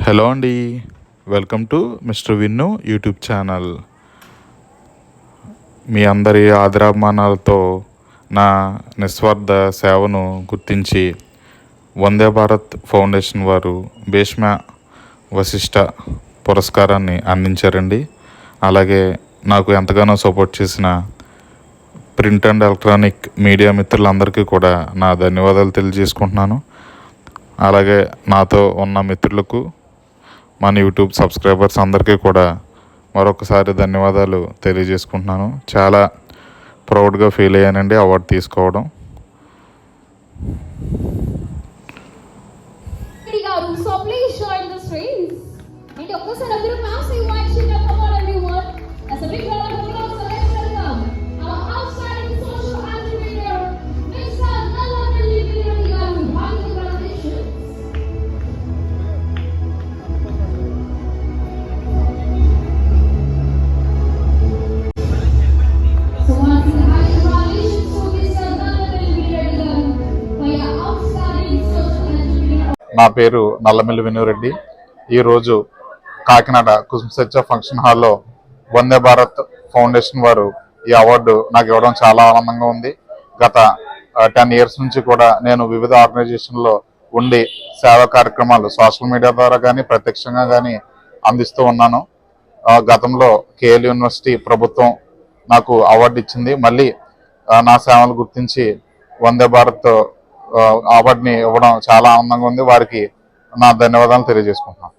Hello అండి, welcome to mister Vinnu YouTube channel. మీ అందరి ఆదరాభిమానాలతో నా నిస్వార్థ సేవను గుర్తించి వందే భారత్ ఫౌండేషన్ వారు భీష్మ వశిష్ట పురస్కారాన్ని అందించారండి. అలాగే నాకు ఎంతగానో సపోర్ట్ చేసిన ప్రింట్ అండ్ ఎలక్ట్రానిక్ మీడియా మిత్రులందరికీ కూడా నా ధన్యవాదాలు తెలియజేసుకుంటున్నాను. అలాగే నాతో ఉన్న మిత్రులకు, మన యూట్యూబ్ సబ్స్క్రైబర్స్ అందరికీ కూడా మరొకసారి ధన్యవాదాలు తెలియజేసుకుంటున్నాను. చాలా ప్రౌడ్గా ఫీల్ అయ్యానండి అవార్డు తీసుకోవడం. నా పేరు నల్లమిల్లి వినురెడ్డి. ఈరోజు కాకినాడ కుసుమ ఫంక్షన్ హాల్లో వందే భారత్ ఫౌండేషన్ వారు ఈ అవార్డు నాకు ఇవ్వడం చాలా ఆనందంగా ఉంది. గత 10 years నుంచి కూడా నేను వివిధ ఆర్గనైజేషన్లో ఉండి సేవా కార్యక్రమాలు సోషల్ మీడియా ద్వారా కానీ ప్రత్యక్షంగా కానీ అందిస్తూ ఉన్నాను. గతంలో కేఎల్ యూనివర్సిటీ ప్రభుత్వం నాకు అవార్డు ఇచ్చింది. మళ్ళీ నా సేవలు గుర్తించి వందే భారత్ అవార్డుని ఇవ్వడం చాలా ఆనందంగా ఉంది. వారికి నా ధన్యవాదాలు తెలియజేసుకుంటున్నాను.